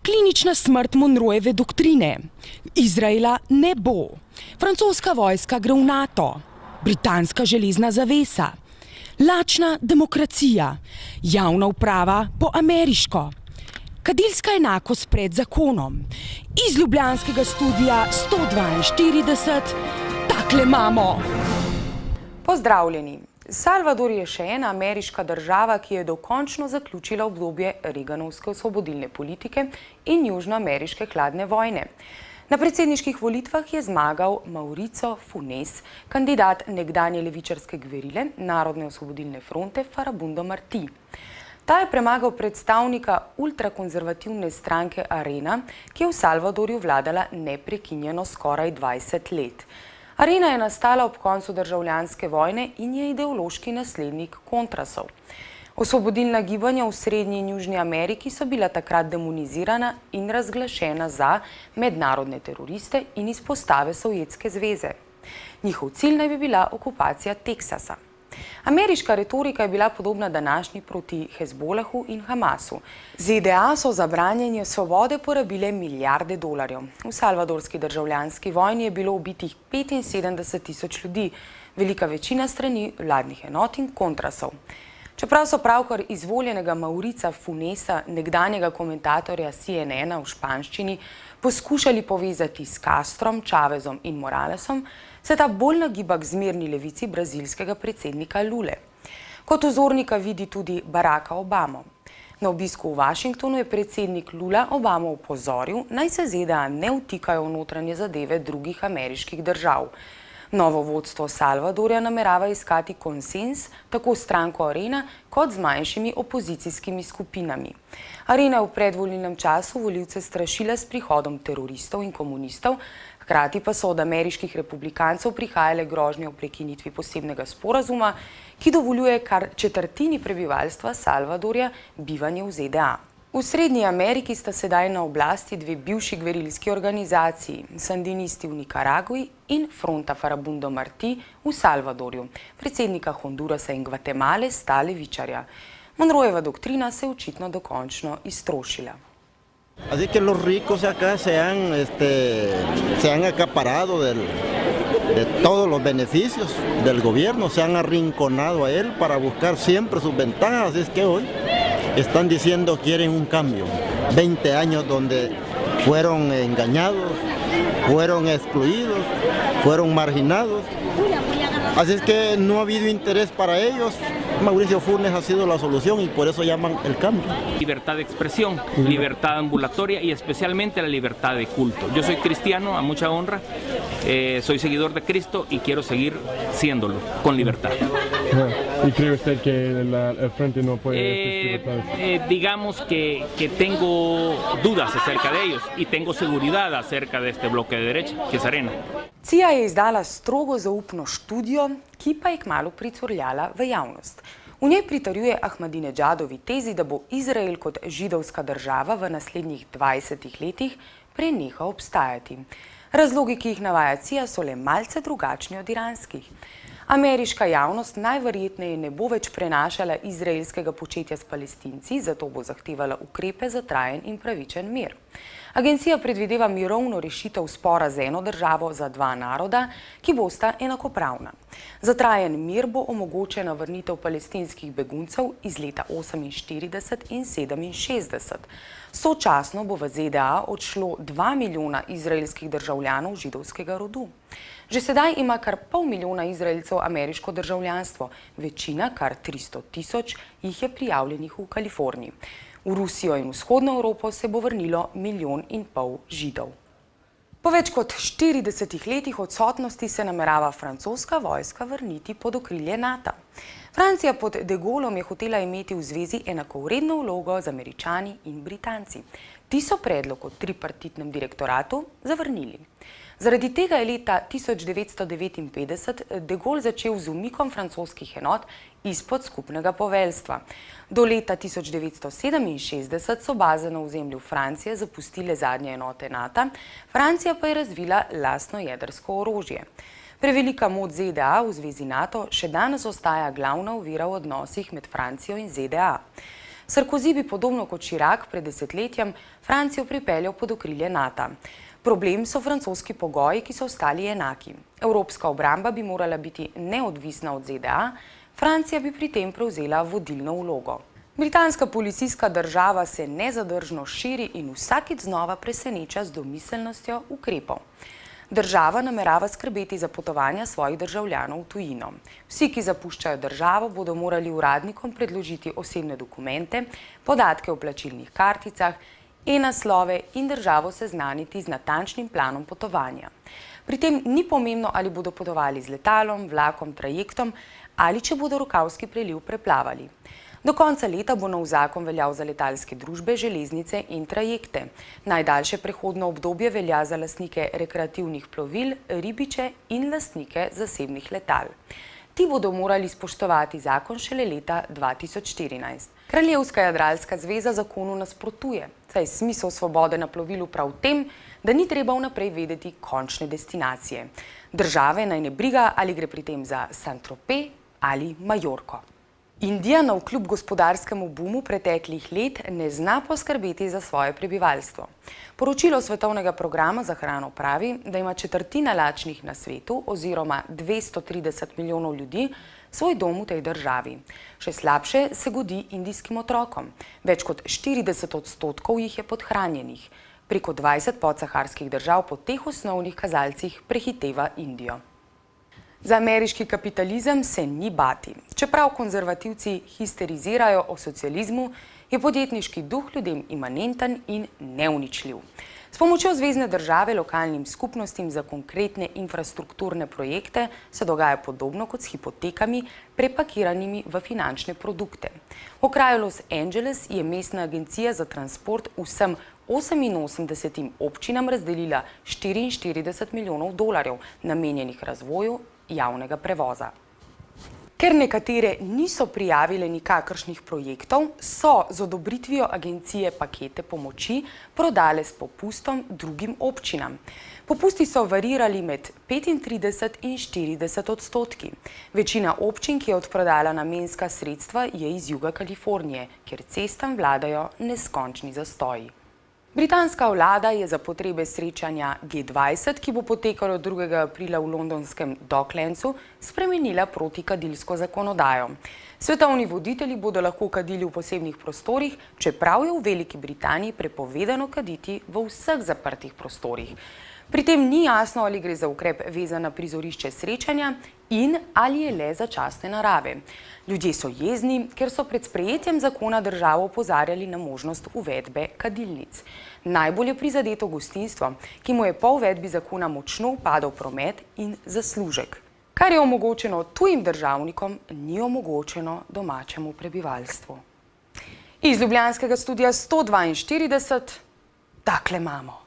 Klinična smrt Monroejeve doktrine. Izraela ne bo. Francoska vojska gre v NATO. Britanska železna zavesa. Lačna demokracija. Javna uprava po ameriško. Kadilska enakost pred zakonom. Iz ljubljanskega studia 142 takle imamo. Pozdravljeni. Salvador je še ena ameriška država, ki je dokončno zaključila obdobje Reaganovske osvobodilne politike in južnoameriške hladne vojne. Na predsedniških volitvah je zmagal Mauricio Funes, kandidat nekdanje levičarske gverile Narodne osvobodilne fronte Farabundo Martí. Ta je premagal predstavnika ultrakonzervativne stranke Arena, ki je v Salvadorju vladala neprekinjeno skoraj 20 let. Arena je nastala ob koncu državljanske vojne in je ideološki naslednik kontrasov. Osvobodilna gibanja v Srednji in Južni Ameriki so bila takrat demonizirana in razglašena za mednarodne teroriste in izpostave Sovjetske zveze. Njihov cilj naj bi bila okupacija Teksasa. Ameriška retorika je bila podobna današnji proti Hezbolahu in Hamasu. ZDA so za branjenje svobode porabile milijarde dolarjev. V salvadorski državljanski vojni je bilo ubitih 75.000 ljudi, velika večina strani vladnih enot in kontrasov. Čeprav so pravkar izvoljenega Mauricia Funesa, nekdanjega komentatorja CNN-a v španščini, poskušali povezati s Castrom, Chávezom in Moralesom, se ta bolj nagiba k zmerni levici brazilskega predsednika Lule. Kot vzornika vidi tudi Baracka Obamo. Na obisku v Washingtonu je predsednik Lula Obamo opozoril, naj se ZDA ne vtikajo v notranje zadeve drugih ameriških držav. Novo vodstvo Salvadorja namerava iskati konsens tako s stranko Arena kot z manjšimi opozicijskimi skupinami. Arena je v predvolilnem času volivce strašila s prihodom teroristov in komunistov, hkrati pa so od ameriških republikancev prihajale grožnje o prekinitvi posebnega sporazuma, ki dovoljuje kar četrtini prebivalstva Salvadorja bivanje v ZDA. V Srednji Ameriki sta sedaj na oblasti dve bivši gverilski organizaciji, sandinisti v Nikaragui in Fronta Farabundo Martí v Salvadorju. Predsednika Hondurasa in Gvatemale sta levičarja. Monroejeva doktrina se je očitno dokončno iztrošila. Así que los ricos acá se han acaparado de todos los beneficios del gobierno, se han arrinconado a él para buscar siempre sus ventajas. Así es que hoy están diciendo que quieren un cambio. 20 años donde fueron engañados, fueron excluidos, fueron marginados. Así es que no ha habido interés para ellos. Mauricio Funes ha sido la solución y por eso llaman el cambio. Libertad de expresión, libertad ambulatoria y especialmente la libertad de culto. Yo soy cristiano, a mucha honra, soy seguidor de Cristo y quiero seguir siéndolo, con libertad. ¿Y cree usted que el Frente no puede digamos que tengo dudas acerca de ellos y tengo seguridad acerca de este bloque de derecha, que es Arena. CIA je izdala strogo zaupno študijo, ki pa je kmalu pricurljala v javnost. V njej pritrjuje Ahmadinejadovi tezi, da bo Izrael kot židovska država v naslednjih 20 letih prenehal obstajati. Razlogi, ki jih navaja CIA, so le malce drugačni od iranskih. Ameriška javnost najverjetneje ne bo več prenašala izraelskega početja s Palestinci, zato bo zahtevala ukrepe za trajen in pravičen mir. Agencija predvideva mirovno rešitev spora z eno državo za dva naroda, ki bosta enakopravna. Za trajen mir bo omogočena vrnitev palestinskih beguncev iz leta 48 in 67. Sočasno bo v ZDA odšlo 2 milijona izraelskih državljanov židovskega rodu. Že sedaj ima kar pol milijona Izraelcev ameriško državljanstvo, večina, kar 300.000, jih je prijavljenih v Kaliforniji. V Rusijo in vzhodno Evropo se bo vrnilo 1,5 milijona Židov. Po več kot 40 letih odsotnosti se namerava francoska vojska vrniti pod okrilje NATO. Francija pod De Gaulom je hotela imeti v zvezi enakovredno vlogo z Američani in Britanci. Ti so predlog o tripartitnem direktoratu zavrnili. Zaradi tega je leta 1959 De Gaulle začel z umikom francoskih enot izpod skupnega poveljstva. Do leta 1967 so baze na ozemlju Francije zapustile zadnje enote NATO, Francija pa je razvila lastno jedrsko orožje. Prevelika moč ZDA v zvezi NATO še danes ostaja glavna ovira v odnosih med Francijo in ZDA. Sarkozy bi podobno kot Chirac pred desetletjem Francijo pripeljal pod okrilje NATO. Problem so francoski pogoji, ki so ostali enaki. Evropska obramba bi morala biti neodvisna od ZDA, Francija bi pri tem prevzela vodilno vlogo. Britanska policijska država se nezadržno širi in vsakič znova preseneča z domiselnostjo ukrepov. Država namerava skrbeti za potovanja svojih državljanov v tujino. Vsi, ki zapuščajo državo, bodo morali uradnikom predložiti osebne dokumente, podatke o plačilnih karticah, e-naslove in državo seznaniti z natančnim planom potovanja. Pri tem ni pomembno, ali bodo potovali z letalom, vlakom, trajektom ali če bodo Rokavski preliv preplavali. Do konca leta bo nov zakon veljal za letalske družbe, železnice in trajekte. Najdaljše prehodno obdobje velja za lastnike rekreativnih plovil, ribiče in lastnike zasebnih letal. Ti bodo morali spoštovati zakon šele leta 2014. Kraljevska jadralska zveza zakonu nasprotuje, saj je smisel svobode na plovilu prav v tem, da ni treba vnaprej vedeti končne destinacije. Države naj ne briga, ali gre pri tem za Saint-Tropez ali Majorko. Indija navkljub gospodarskemu bumu preteklih let ne zna poskrbeti za svoje prebivalstvo. Poročilo Svetovnega programa za hrano pravi, da ima četrtina lačnih na svetu oziroma 230 milijonov ljudi svoj dom v tej državi. Še slabše se godi indijskim otrokom. Več kot 40% jih je podhranjenih. Preko 20 podsaharskih držav po teh osnovnih kazalcih prehiteva Indijo. Za ameriški kapitalizem se ni bati. Čeprav konzervativci histerizirajo o socializmu, je podjetniški duh ljudem imanenten in neuničljiv. S pomočjo zvezne države lokalnim skupnostim za konkretne infrastrukturne projekte se dogaja podobno kot s hipotekami, prepakiranimi v finančne produkte. V kraju Los Angeles je mestna agencija za transport vsem 88 občinam razdelila 44 milijonov dolarjev, namenjenih razvoju javnega prevoza. Ker nekatere niso prijavile nikakršnih projektov, so z odobritvijo agencije pakete pomoči prodale s popustom drugim občinam. Popusti so varirali med 35 in 40%. Večina občin, ki je odprodala namenska sredstva, je iz juga Kalifornije, kjer cestam vladajo neskončni zastoji. Britanska vlada je za potrebe srečanja G20, ki bo potekalo 2. aprila v londonskem Docklandsu, spremenila protikadilsko zakonodajo. Svetovni voditelji bodo lahko kadili v posebnih prostorih, čeprav je v Veliki Britaniji prepovedano kaditi v vseh zaprtih prostorih. Pri tem ni jasno, ali gre za ukrep vezan na prizorišče srečanja in ali je le začasne narave. Ljudje so jezni, ker so pred sprejetjem zakona državo opozarjali na možnost uvedbe kadilnic. Najbolj je prizadeto gostinstvo, ki mu je po uvedbi zakona močno upadal promet in zaslužek. Kar je omogočeno tujim državnikom, ni omogočeno domačemu prebivalstvu. Iz ljubljanskega studia 142, takle imamo.